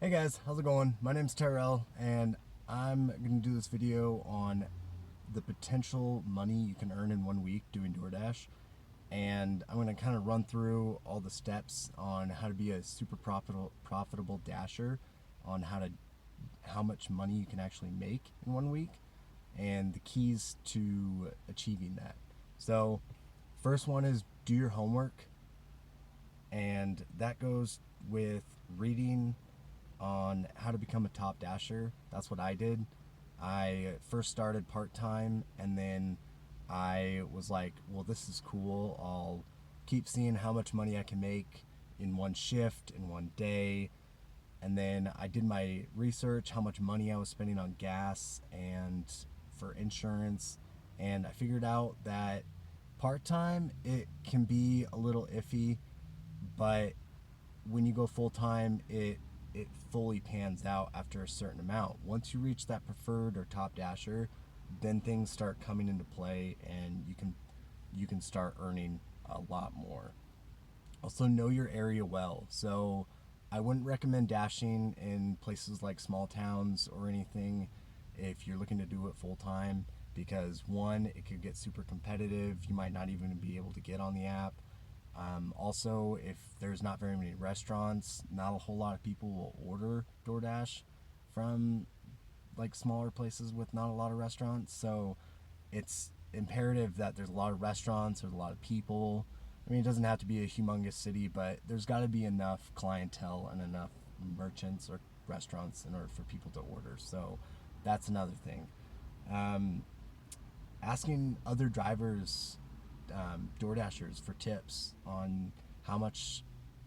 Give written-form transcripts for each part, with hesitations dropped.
Hey guys, how's it going? My name's Tyrell, and I'm going to do this video on the potential money you can earn in 1 week doing Doordash. And I'm going to kind of run through all the steps on how to be a super profitable dasher, on how much money you can actually make in 1 week, and the keys to achieving that. So, first one is do your homework, and that goes with reading on how to become a top dasher. That's what I did. I first started part-time, and then I was like, well, this is cool. I'll keep seeing how much money I can make in one shift, in one day. And then I did my research, how much money I was spending on gas and for insurance. And I figured out that part-time, it can be a little iffy, but when you go full-time, it fully pans out after a certain amount. Once you reach that preferred or top dasher, then things start coming into play, and you can start earning a lot more. Also, know your area well. So I wouldn't recommend dashing in places like small towns or anything if you're looking to do it full time, because one, it could get super competitive. You might not even be able to get on the app. Also, if there's not very many restaurants, not a whole lot of people will order DoorDash from like smaller places with not a lot of restaurants. So it's imperative that there's a lot of restaurants, there's a lot of people. I mean, it doesn't have to be a humongous city, but there's got to be enough clientele and enough merchants or restaurants in order for people to order. So that's another thing. Um, Asking other drivers, DoorDashers, for tips on how much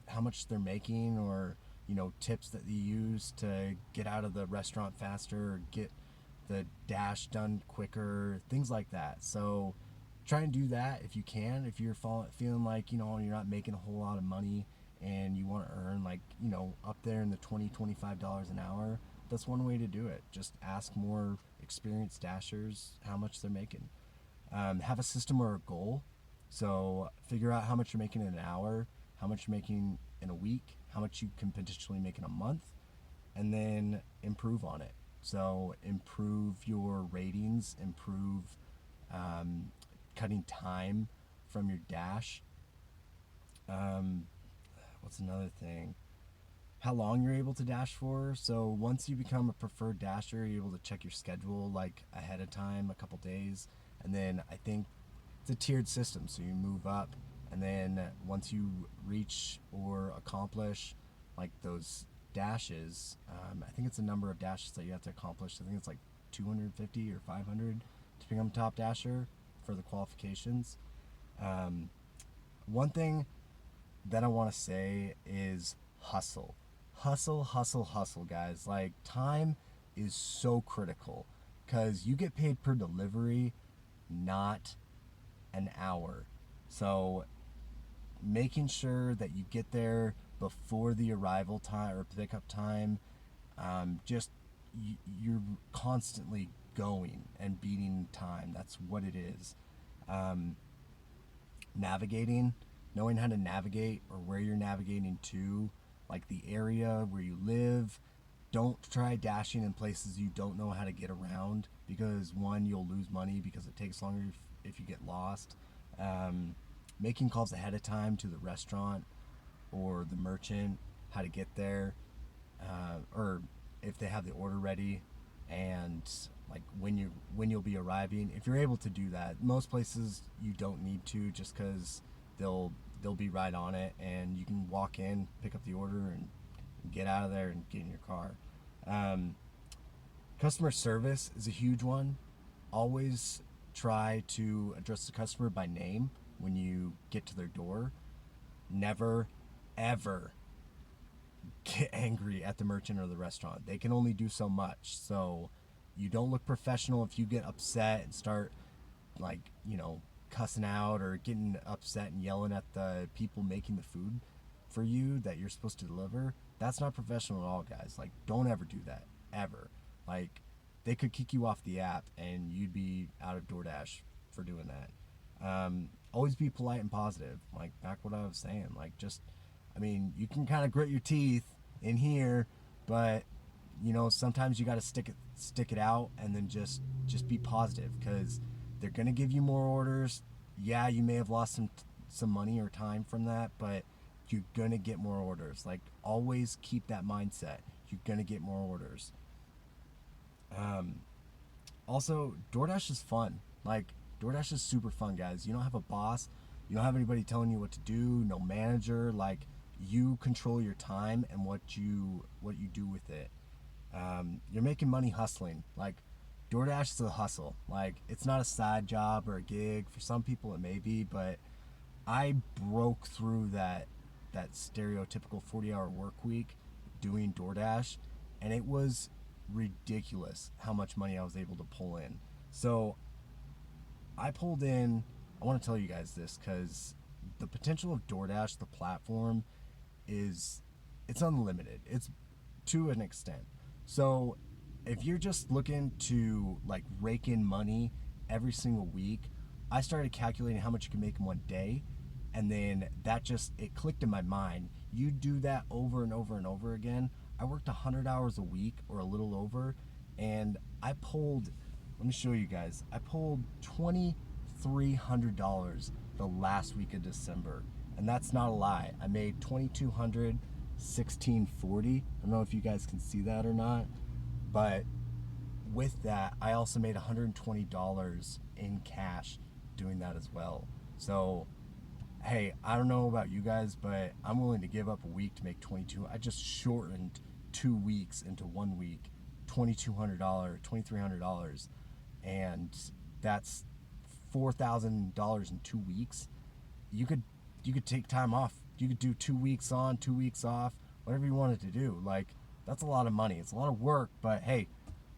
how much they're making, or tips that they use to get out of the restaurant faster or get the dash done quicker, things like that. So try and do that if you can. If you're feeling like you're not making a whole lot of money and you want to earn like up there in the $20-$25 an hour, that's one way to do it. Just ask more experienced dashers how much they're making. Have a system or a goal. So figure out how much you're making in an hour, how much you're making in a week, how much you can potentially make in a month, and then improve on it. So improve your ratings, improve um, cutting time from your dash. Um, what's another thing? How long you're able to dash for. So once you become a preferred dasher, you're able to check your schedule like ahead of time, a couple days, and then I think it's a tiered system. So you move up, and then once you reach or accomplish like those dashes, I think it's a number of dashes that you have to accomplish. I think it's like 250 or 500 to become top dasher for the qualifications. Um, One thing that I want to say is hustle. Hustle, hustle, hustle, guys. Like, time is so critical because you get paid per delivery, not an hour. So, making sure that you get there before the arrival time or pickup time, just you're constantly going and beating time. That's what it is. Um, Navigating, knowing how to navigate or where you're navigating to, like the area where you live. Don't try dashing in places you don't know how to get around, because one, you'll lose money because it takes longer if you get lost. Um, Making calls ahead of time to the restaurant or the merchant, how to get there, or if they have the order ready, and like when you'll be arriving. If you're able to do that, most places you don't need to, just because they'll be right on it, and you can walk in, pick up the order, and get out of there and get in your car. Um, Customer service is a huge one. Always try to address the customer by name when you get to their door. Never, ever get angry at the merchant or the restaurant. They can only do so much. So you don't look professional if you get upset and start like, cussing out or getting upset and yelling at the people making the food for you that you're supposed to deliver. That's not professional at all, guys. Like, don't ever do that. Ever. Like, they could kick you off the app and you'd be out of DoorDash for doing that. Always be polite and positive. Like, back what I was saying. Like, just, I mean, you can kind of grit your teeth in here, but you know, sometimes you got to stick it out, and then just be positive, because they're gonna give you more orders. Yeah, you may have lost some money or time from that, but you're gonna get more orders. Like, always keep that mindset. You're gonna get more orders. Also, DoorDash is fun. Like, DoorDash is super fun, guys. You don't have a boss. You don't have anybody telling you what to do. No manager. Like, you control your time and what you do with it. You're making money hustling. Like, DoorDash is a hustle. Like, it's not a side job or a gig. For some people, it may be, but I broke through that stereotypical 40-hour work week doing DoorDash, and it was ridiculous how much money I was able to pull in. So I pulled in, I want to tell you guys this, because the potential of DoorDash, the platform, it's unlimited. It's to an extent. So if you're just looking to like rake in money every single week, I started calculating how much you can make in one day, and then it clicked in my mind. You do that over and over and over again. I worked 100 hours a week or a little over, and I pulled, let me show you guys, I pulled $2,300 the last week of December. And that's not a lie. I made $2,200, $1,640. I don't know if you guys can see that or not, but with that, I also made $120 in cash doing that as well. So, hey, I don't know about you guys, but I'm willing to give up a week to make 22. I just shortened 2 weeks into 1 week, $2,200, $2,300, and that's $4,000 in 2 weeks. You could take time off. You could do 2 weeks on, 2 weeks off, whatever you wanted to do. Like, that's a lot of money. It's a lot of work, but hey,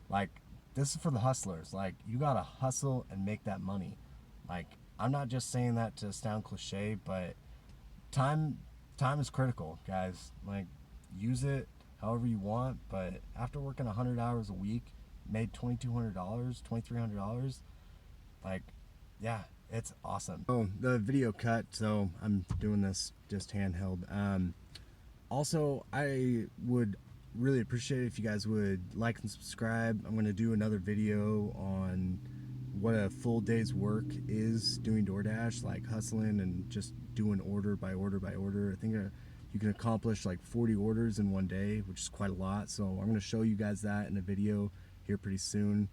like, this is for the hustlers. Like, you gotta hustle and make that money. Like, I'm not just saying that to sound cliche, but time is critical, guys. Like, use it however you want, but after working 100 hours a week, made $2,200, $2,300, like, yeah, it's awesome. Oh, the video cut, so I'm doing this just handheld. Also, I would really appreciate it if you guys would like and subscribe. I'm going to do another video on what a full day's work is doing DoorDash, like hustling and just doing order by order by order. I think you can accomplish like 40 orders in one day, which is quite a lot. So I'm going to show you guys that in a video here pretty soon.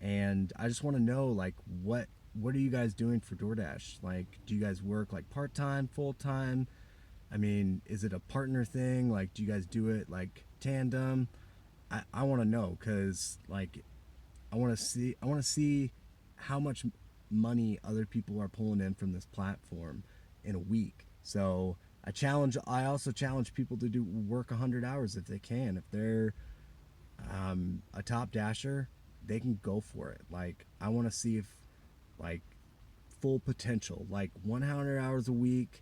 And I just want to know, like, what are you guys doing for DoorDash? Like, do you guys work like part-time, full-time? I mean, is it a partner thing? Like, do you guys do it like tandem? I want to know, because like I want to see how much money other people are pulling in from this platform in a week. So I also challenge people to work 100 hours if they can. If they're a top dasher, they can go for it. Like, I want to see if, like, full potential, like 100 hours a week.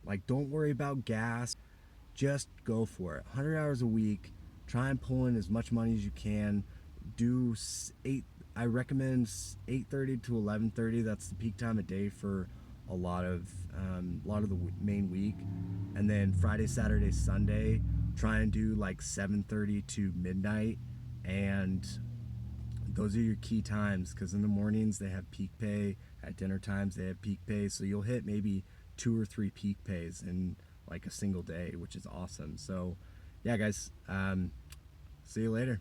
Like, don't worry about gas, just go for it. 100 hours a week, try and pull in as much money as you can. Do I recommend 8:30 to 11:30. That's the peak time of day for a lot of the main week. And then Friday, Saturday, Sunday, try and do like 7:30 to midnight. And those are your key times, because in the mornings they have peak pay, at dinner times they have peak pay, so you'll hit maybe 2 or 3 peak pays in like a single day, which is awesome. So yeah, guys, see you later.